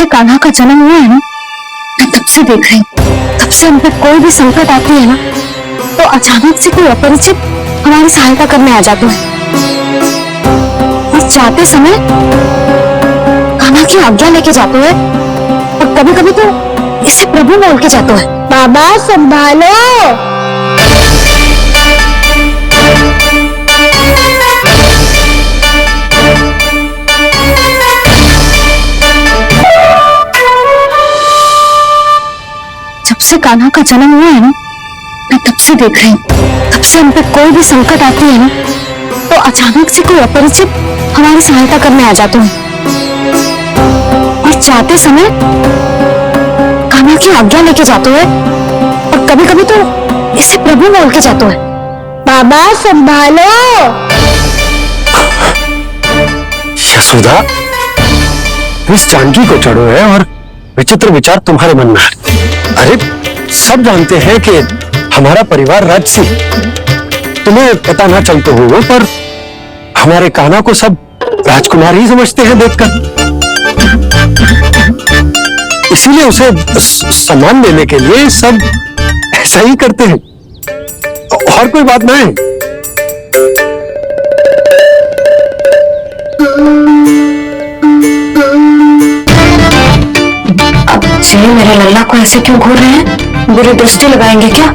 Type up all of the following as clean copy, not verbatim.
से कान्हा का जन्म हुआ है ना, मैं तब से देख रही हूँ। तब से हम पे कोई भी संकट आती है ना, तो अचानक से कोई अपरिचित हमारी सहायता करने आ जाते हैं। और चाहते समय कान्हा की आज्ञा लेके जाते हैं, और कभी कभी तो इसे प्रभु बोल के जाते हैं। बाबा संभालो। जब से कान्हा का जन्म हुआ है ना, मैं तब से देख रही हूँ। तब से हम पे कोई भी संकट आती है ना, तो अचानक से कोई अपरिचित हमारी सहायता करने आ जाते हैं। और चाहते समय कान्हा की आज्ञा लेके जाते हैं, और कभी कभी तो इसे प्रभु बोल के जाते हैं। बाबा संभालो। यशोदा, इस जानकी को चढ़ो है और विचित्र विचार तुम्हारे मन में है। अरे सब जानते हैं कि हमारा परिवार राजसी, तुम्हें पता ना चलते हो पर हमारे कान्हा को सब राजकुमार ही समझते हैं देखकर, इसीलिए उसे सम्मान देने के लिए सब ऐसा ही करते हैं, और कोई बात नहीं। जी मेरे लल्ला को ऐसे क्यों घूर रहे हैं? बुरी दृष्टि लगाएंगे क्या?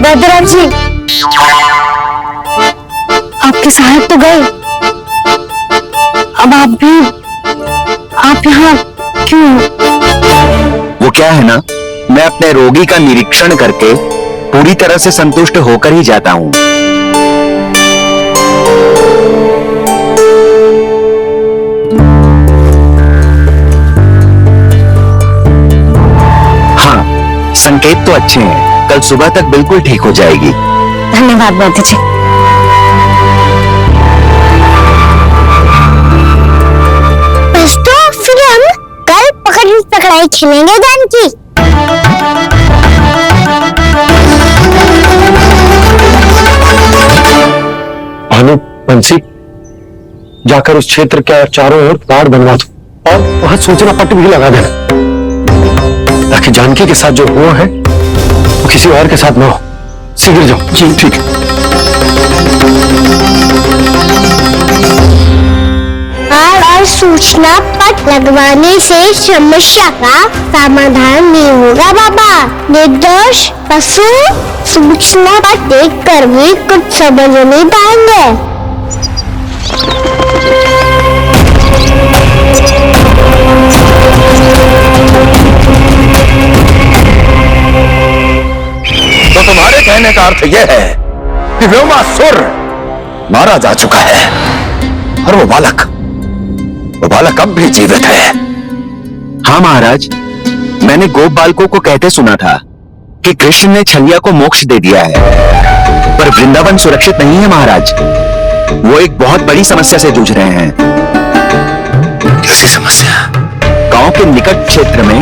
बद्रा जी, आपके साहब तो गए, अब आप यहाँ क्यों? वो क्या है ना, मैं अपने रोगी का निरीक्षण करके पूरी तरह से संतुष्ट होकर ही जाता हूँ। संकेत तो अच्छे हैं, कल सुबह तक बिल्कुल ठीक हो जाएगी। धन्यवाद वैद्य जी। बस तो फिर हम कल पकड़न पकड़ाई खेलेंगे जानकी। भानु, बंसी, जाकर उस क्षेत्र के चारों ओर ताड़ बनवा दो और वहां सूचना पट्ट भी लगा देना, ताकि जानकी के साथ जो हुआ है वो किसी और के साथ ना हो। शीघ्र जाओ। जी ठीक है। और सूचना पट लगवाने से समस्या का समाधान नहीं होगा बाबा। निर्दोष पशु सूचना पट देख कर भी कुछ समझ नहीं पाएंगे। तो तुम्हारे कहने का अर्थ यह है कि व्योमासुर मारा जा चुका है, और वो बालक अब भी जीवित है। हाँ महाराज, मैंने गोप बालकों को कहते सुना था कि कृष्ण ने छलिया को मोक्ष दे दिया है, पर वृंदावन सुरक्षित नहीं है महाराज। वो एक बहुत बड़ी समस्या से जूझ रहे हैं। कैसी समस्या? गांव के निकट क्षेत्र में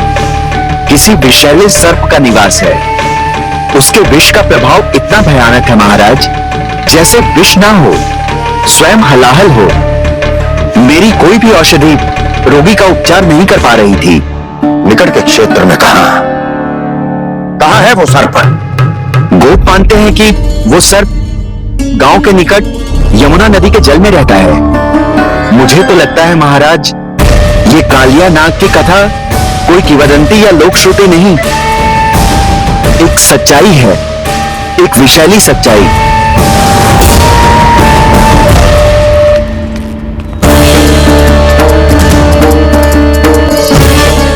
किसी विषैले सर्प का निवास है। उसके विष का प्रभाव इतना भयानक है महाराज, जैसे विष ना हो, स्वयं हलाहल हो। मेरी कोई भी औषधि रोगी का उपचार नहीं कर पा रही थी। निकट के क्षेत्र में कहां है वो सर्प? गोप मानते हैं कि वो सर्प गांव के निकट यमुना नदी के जल में रहता है। मुझे तो लगता है महाराज, ये कालिया नाग की कथा कोई किंवदंती या लोकश्रुति नहीं, एक सच्चाई है, एक विषैली सच्चाई।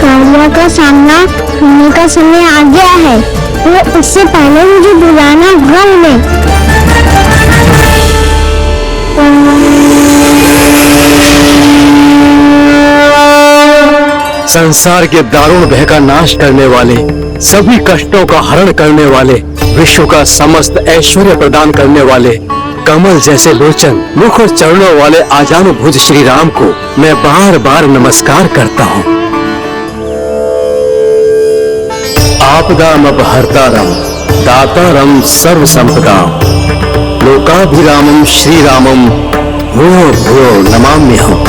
कालिया का सामना होने का समय आ गया है, वो उससे पहले मुझे बुलाना होगा उन्हें। संसार के दारुण भय का नाश करने वाले, सभी कष्टों का हरण करने वाले, विश्व का समस्त ऐश्वर्य प्रदान करने वाले, कमल जैसे लोचन, मुख और चरणों वाले आजानुभुज श्री राम को मैं बार बार नमस्कार करता हूँ। आपदामपहर्तारम दातारम सर्व संपदाम लोकाभिरामम श्री रामम भूयो भूयो नमाम्यहम्।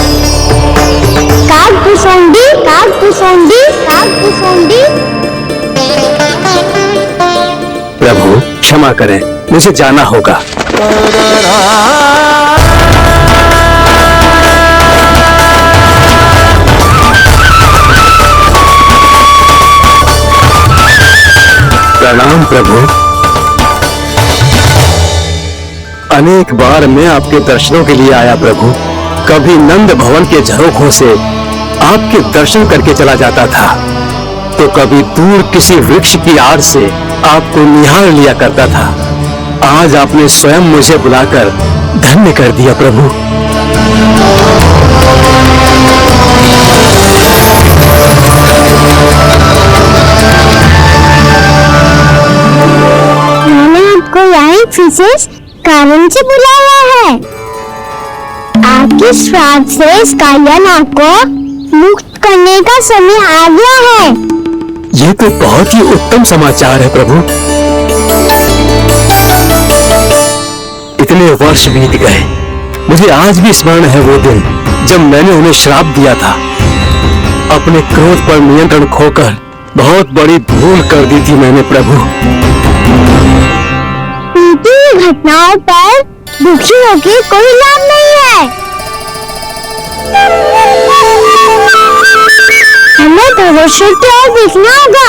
काकभुसुंडी काकभुसुंडी काकभुसुंडी। प्रभु क्षमा करें, मुझे जाना होगा। प्रणाम प्रभु। अनेक बार मैं आपके दर्शनों के लिए आया प्रभु। कभी नंद भवन के झरोखों से आपके दर्शन करके चला जाता था, तो कभी दूर किसी वृक्ष की आड़ से आपको निहार लिया करता था। आज आपने स्वयं मुझे बुलाकर धन्य कर दिया प्रभु। मैंने आपको यहाँ एक विशेष कारण से बुलाया है। आपके श्राद्ध से इस कालियानाग को मुक्त करने का समय आ गया है। ये तो बहुत ही उत्तम समाचार है प्रभु। इतने वर्ष बीत गए, मुझे आज भी स्मरण है वो दिन जब मैंने उन्हें श्राप दिया था। अपने क्रोध पर नियंत्रण खोकर बहुत बड़ी भूल कर दी थी मैंने प्रभु। बीती घटनाओं पर दुखी होकर कोई लाभ नहीं है। हमें भविष्य की ओर देखना होगा।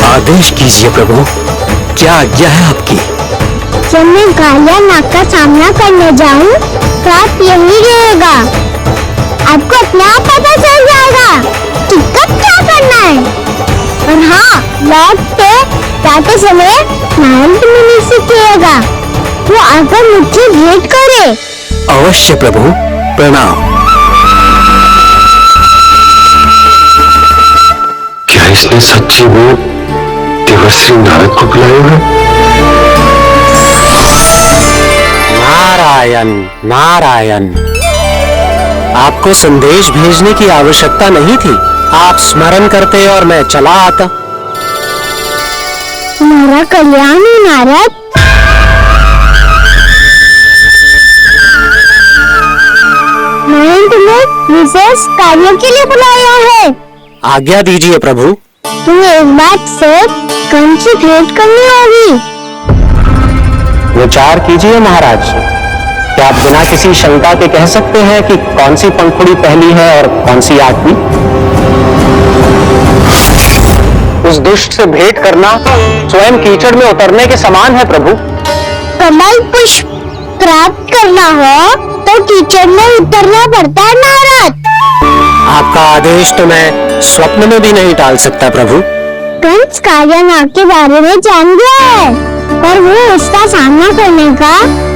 आदेश कीजिए प्रभु, क्या आज्ञा है आपकी? जब मैं कालियानाग का सामना करने जाऊं, तो आप यही रहेगा। आपको अपने आप पता चल जाएगा कि कब क्या करना है। और हाँ, लौटते जाते समय नारद मुनि से कहिएगा, वो आकर मुझसे भेंट करे। अवश्य प्रभु, प्रणाम। क्या इसने सच्ची में देवर्षि नारद को बुलाया है? नारायण नारायण। आपको संदेश भेजने की आवश्यकता नहीं थी, आप स्मरण करते और मैं चला आता। मेरा कल्याण है नारद। मैंने तुम्हें विशेष कार्य के लिए बुलाया है। आज्ञा दीजिए प्रभु। तुम्हें एक बात से कंस से भेंट करनी होगी। विचार कीजिए महाराज, क्या आप बिना किसी शंका के कह सकते हैं कि कौन सी पंखुड़ी पहली है और कौन सी आखिरी? उस दुष्ट से भेंट करना स्वयं कीचड़ में उतरने के समान है प्रभु। कमल पुष्प प्राप्त करना हो तो कीचड़ में उतरना पड़ता है नारद। आपका आदेश तो मैं स्वप्न में भी नहीं टाल सकता प्रभु। कंस कालियानाग के बारे में जान गया है, पर वो उसका सामना करने का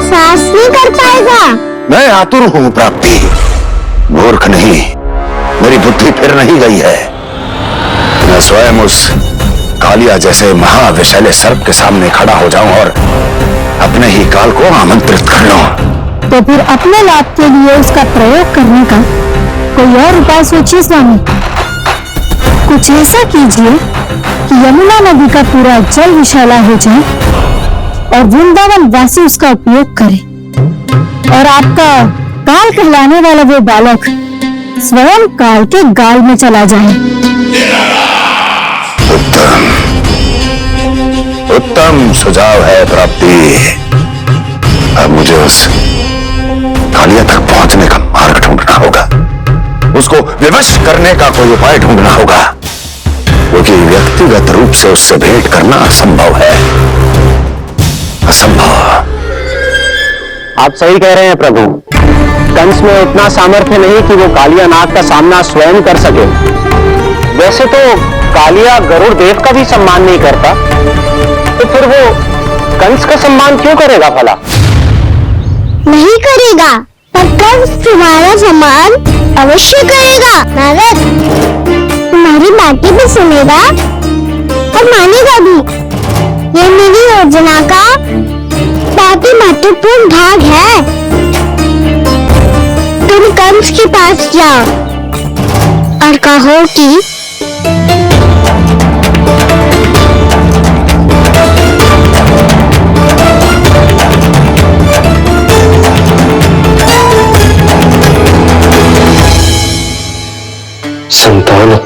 साहस नहीं कर पाएगा। मैं आतुर हूँ प्राप्ति, मूर्ख नहीं। मेरी बुद्धि फिर नहीं गई है। मैं स्वयं उस कालिया जैसे महाविषैले सर्प के सामने खड़ा हो जाऊं और अपने ही काल को आमंत्रित कर लूं। तो फिर अपने लाभ के लिए उसका प्रयोग करने का कोई और उपाय सोचिए स्वामी। कुछ ऐसा कीजिए कि यमुना नदी का पूरा जल विषैला हो जाए और वृंदावन वासी उसका उपयोग करे, और आपका काल कहलाने वाला वो बालक स्वयं काल के गाल में चला जाए। उत्तम उत्तम सुझाव है प्राप्ति। अब मुझे उस कालिया तक पहुंचने का मार्ग ढूंढना होगा, उसको विवश करने का कोई उपाय ढूंढना होगा, क्योंकि व्यक्तिगत रूप से उससे भेंट करना असंभव है। असंभव। आप सही कह रहे हैं प्रभु। कंस में इतना सामर्थ्य नहीं कि वो कालिया नाग का सामना स्वयं कर सके। वैसे तो कालिया गरुड़ देव का भी सम्मान नहीं करता, तो फिर वो कंस का सम्मान क्यों करेगा भला? नहीं करेगा, पर कंस तुम्हारा सम्मान अवश्य करेगा नारद। तुम्हारी बातें भी सुनेगा और मानेगा भी। ये मेरी योजना का बहुत ही महत्वपूर्ण भाग है। तुम कंस के पास जाओ और कहो कि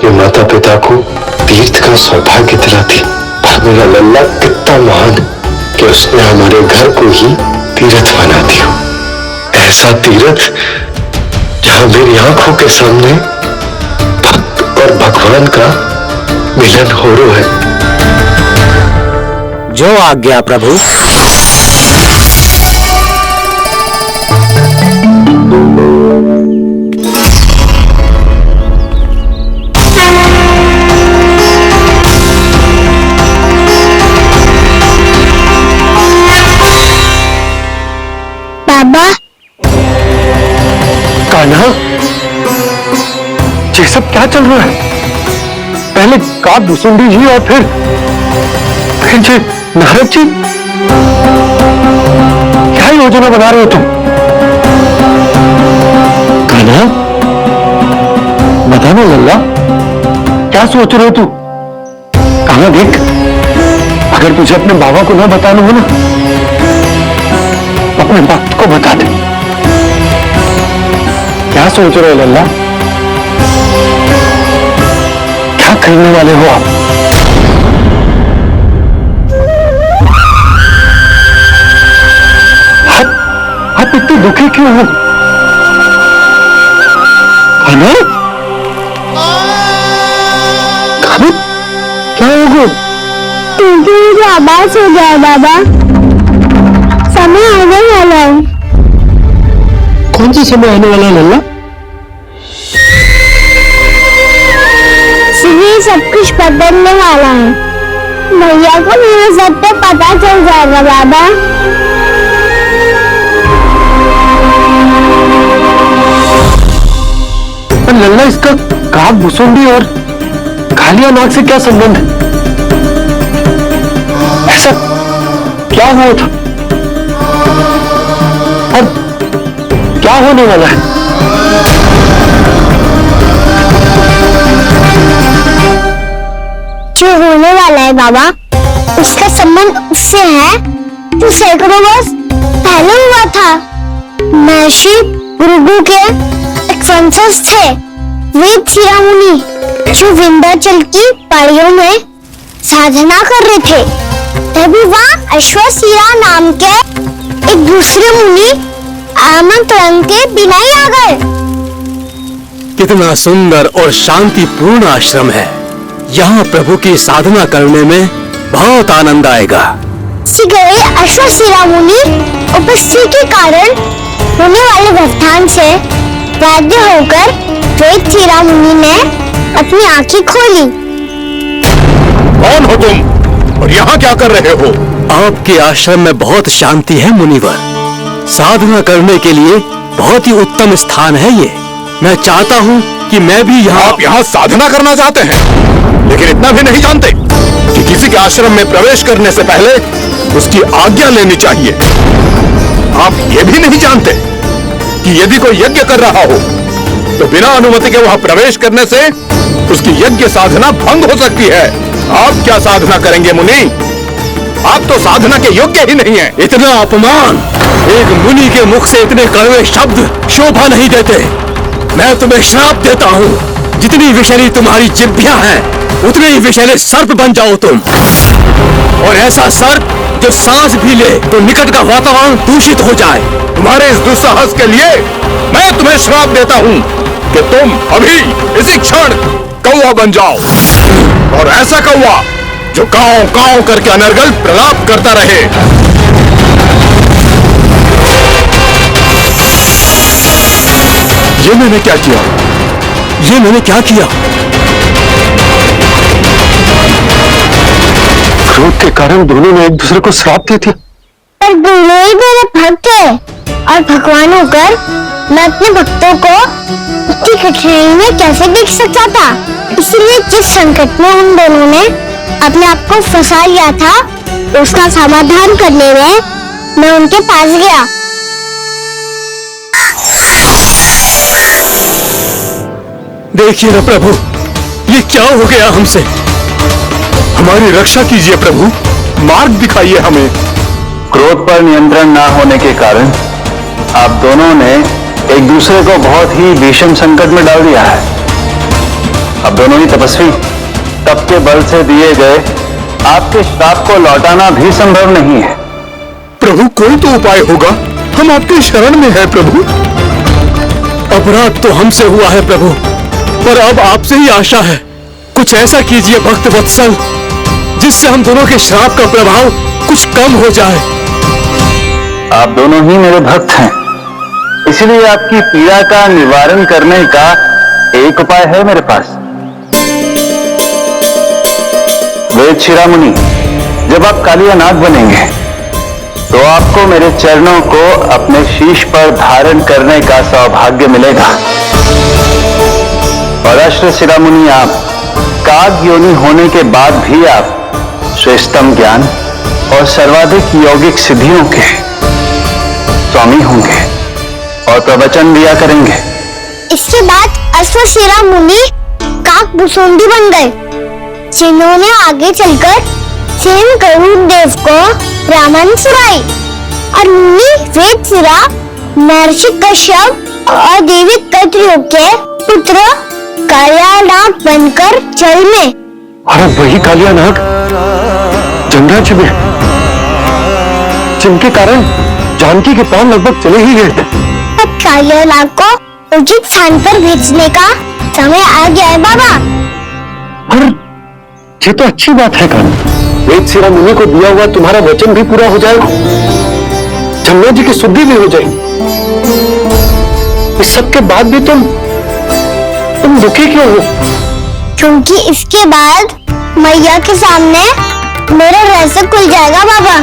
ये माता पिता को तीर्थ का सौभाग्य दिलाती, पर मेरा लल्ला कितना महान कि उसने हमारे घर को ही तीर्थ बना दिया। ऐसा तीर्थ जहां मेरी आंखों के सामने भक्त और भगवान का मिलन हो रहा है। जो आज्ञा प्रभु। बाबा, कान्हा, ये सब क्या चल रहा है? पहले काक भुसुंडी जी और फिर ये नारद जी, क्या योजना बना रहे हो तुम? कान्हा, बताना लल्ला, क्या सोच रहे हो तू? कान्हा देख, अगर तुझे अपने बाबा को ना बताना हो ना, अपने भक्त को बता दे। क्या सोच रहे हो लल्ला? क्या करने वाले हो आप? आप इतने दुखी क्यों हो? कान्हा? कान्हा? क्या होगा? तुमकी मुझे आवाज हो जाए बाबा, समय आने वाला है। कौन सा समय आने वाला है लल्ला? ये सब कुछ बदलने वाला है। भैया को मेरे सत्य पता चल जाएगा बाबा। पर लल्ला, इसका काक भुसुंडी और कालिया नाग से क्या संबंध है? ऐसा क्या हुआ था और क्या होने वाला है? जो होने वाला है बाबा, उसका संबंध उससे है जो सैकड़ों वर्ष पहले हुआ था। महर्षि भृगु के एक वंशज थे, वेदथिरा मुनि, जो विंध्याचल की पहाड़ियों में साधना कर रहे थे। तभी वहाँ अश्वसीरा नाम के एक दूसरे मुनि आमंत्रण के बिना ही आ गए। कितना सुंदर और शांतिपूर्ण आश्रम है। यहाँ प्रभु की साधना करने में बहुत आनंद आएगा। गए अश्वसीरा मुनि उपस्थिति के कारण होने वाले व्यवधान से बाध्य होकर वेदथिरा मुनि ने अपनी आंखें खोली। कौन हो तुम और यहाँ क्या कर रहे हो? आपके आश्रम में बहुत शांति है मुनिवर। साधना करने के लिए बहुत ही उत्तम स्थान है ये। मैं चाहता हूँ कि मैं भी यहाँ। आप यहाँ साधना करना चाहते हैं, लेकिन इतना भी नहीं जानते कि किसी के आश्रम में प्रवेश करने से पहले उसकी आज्ञा लेनी चाहिए। आप ये भी नहीं जानते कि यदि कोई यज्ञ कर रहा हो तो बिना अनुमति के वहां प्रवेश करने से उसकी यज्ञ साधना भंग हो सकती है। आप क्या साधना करेंगे मुनि? आप तो साधना के योग्य ही नहीं हैं। इतना अपमान! एक मुनि के मुख से इतने कड़वे शब्द शोभा नहीं देते। मैं तुम्हें श्राप देता हूँ, जितनी विषैली तुम्हारी जिह्वा है उतने ही विषैले सर्प बन जाओ तुम। और ऐसा सर्प जो सांस भी ले तो निकट का वातावरण दूषित हो जाए। तुम्हारे इस दुस्साहस के लिए मैं तुम्हें श्राप देता हूँ कि तुम अभी इसी क्षण कौवा बन जाओ, और ऐसा कौवा जो कांव कांव करके अनर्गल प्रलाप करता रहे। ये मैंने क्या किया? ये मैंने क्या किया? क्रोध के कारण दोनों ने एक दूसरे को श्राप दे दिया। पर दोनों ही मेरे भक्त है, और भगवान होकर मैं अपने भक्तों को इतनी कठिनाई में कैसे देख सकता था? इसलिए जिस संकट में उन दोनों ने अपने आप को फंसा लिया था, उसका समाधान करने में मैं उनके पास गया। देखिए ना प्रभु, ये क्या हो गया हमसे? हमारी रक्षा कीजिए प्रभु, मार्ग दिखाइए हमें। क्रोध पर नियंत्रण ना होने के कारण आप दोनों ने एक दूसरे को बहुत ही भीषण संकट में डाल दिया है। अब दोनों ही तपस्वी, तप के बल से दिए गए आपके श्राप को लौटाना भी संभव नहीं है। प्रभु कोई तो उपाय होगा, हम आपके शरण में हैं प्रभु। अपराध तो हमसे हुआ है प्रभु, पर अब आपसे ही आशा है। कुछ ऐसा कीजिए भक्त वत्सल, जिससे हम दोनों के श्राप का प्रभाव कुछ कम हो जाए। आप दोनों ही मेरे भक्त हैं, इसलिए आपकी पीड़ा का निवारण करने का एक उपाय है मेरे पास। वेद शिरोमणि, जब आप कालिया नाग बनेंगे तो आपको मेरे चरणों को अपने शीश पर धारण करने का सौभाग्य मिलेगा। और अश्र शिरोमणि, आप काग योनि होने के बाद भी आप श्रेष्ठतम ज्ञान और सर्वाधिक यौगिक सिद्धियों के स्वामी होंगे और प्रवचन दिया करेंगे। इसके बाद अश्वशिरा मुनि काक भुसुंडी बन गए, जिन्होंने आगे चलकर स्वयं गरुड़ देव को रामायण सुनाई। और मुनि वेदशिरा, महर्षि कश्यप और देवी कत्रियों के पुत्र कालियानाग बनकर जल में। अरे वही कालियानाग जमराज्य में, जिनके कारण जानकी के प्राण लगभग चले ही गए थे। अब कालियानाग को उचित स्थान पर भेजने का समय आ गया है बाबा। और ये तो अच्छी बात है कान्हा, वेद शिरा मुनि को दिया हुआ तुम्हारा वचन भी पूरा हो जाएगा, जमुना जी की शुद्धि भी हो जाएगी। इस सब के बाद भी तुम दुखी क्यों हो? क्योंकि इसके बाद मैया के सामने मेरा रहस्य खुल जाएगा बाबा।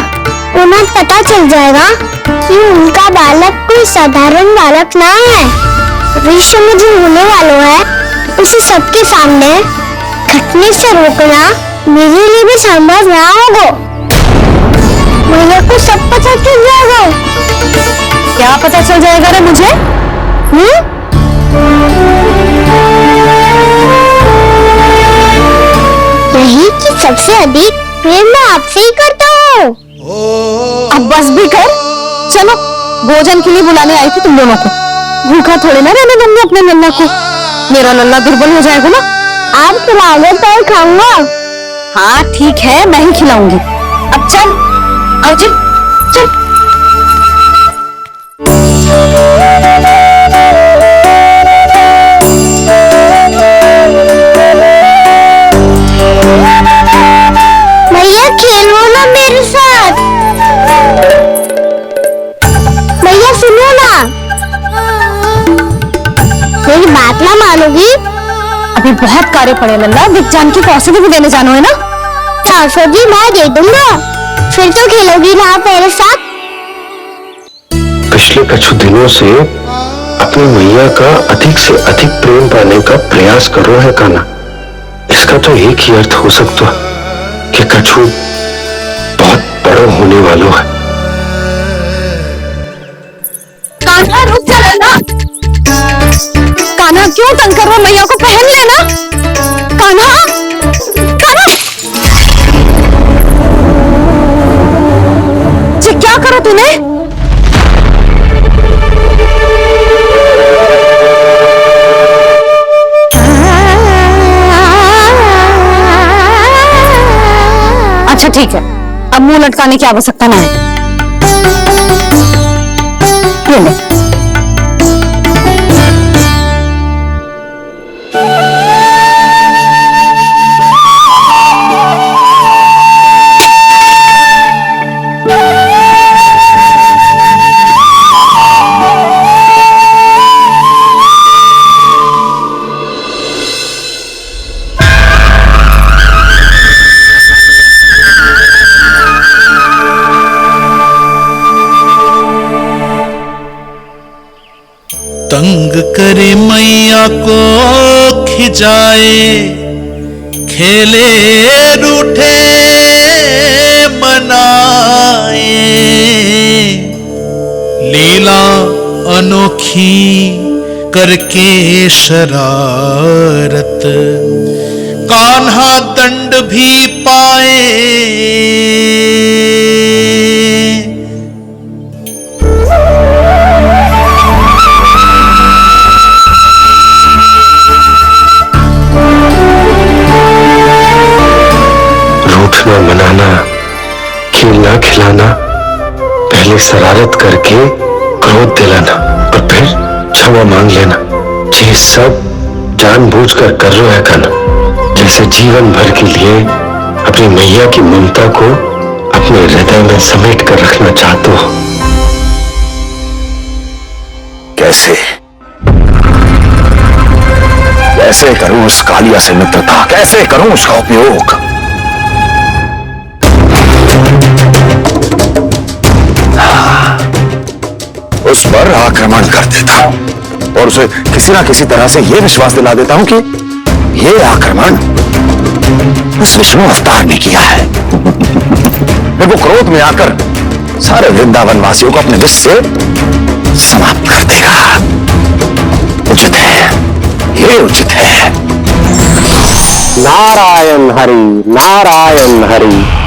उन्हें पता चल जाएगा कि उनका बालक कोई साधारण बालक ना है। भविष्य में जो होने वाला है उसे सबके सामने घटने से रोकना मेरे लिए भी संभव ना होगा। मैया को सब पता चल जाएगा। क्या पता चल जाएगा रे मुझे? यही कि सबसे अधिक प्रेम मैं आपसे ही करता हूँ। अब बस भी कर, चलो भोजन के लिए बुलाने आई थी तुम दोनों को। भूखा थोड़े ना रहने दूंगी अपने नन्ना को, मेरा नन्ना दुर्बल हो जाएगा ना। आप खिलाओगे तो खाऊंगा। हाँ ठीक है, मैं ही खिलाऊंगी। अब चल आओ जी, चल। भैया खेलो ना मेरे साथ। भैया सुनो ना, मेरी बात ना मानोगी? अभी बहुत कार्य पड़े नन्ना, विज्ञान की औषधि भी देने जाना है ना। क्या औषधि मैं दे दूंगा, फिर तो खेलोगी ना मेरे साथ। पिछले कुछ दिनों से अपनी मैया का अधिक से अधिक प्रेम पाने का प्रयास कर रहा है कान्हा। इसका तो एक ही अर्थ हो सकता कि कछु बहुत बड़ा होने वाला है। कान्हा रुक जा नन्ना। कान्हा क्यों तंग कर रहा, मैया को पहन लेना। कान्हा, कान्हा, ये क्या करा तूने? अच्छा ठीक है, अब मुंह लटकाने की आवश्यकता ना है। ये ले। तंग करे मैया को खिजाए, खेले रूठे मनाए, लीला अनोखी करके शरारत, कान्हा दंड भी पाए। पिलाना, खेलना खिलाना, पहले शरारत करके क्रोध दिलाना और फिर क्षमा मांग लेना, ये सब जानबूझकर कर रहे हैं कान्हा, जैसे जीवन भर के लिए अपनी मैया की ममता को अपने हृदय में समेट कर रखना चाहते हो। कैसे कैसे करूं उस कालिया से मित्रता, कैसे करूं उसका उपयोग? उस पर आक्रमण कर देता हूं और उसे किसी ना किसी तरह से यह विश्वास दिला देता हूं कि यह आक्रमण उस विष्णु अवतार ने किया है। फिर वो क्रोध में आकर सारे वृंदावन वासियों को अपने विष से समाप्त कर देगा। उचित है, ये उचित है। नारायण हरि, नारायण हरि।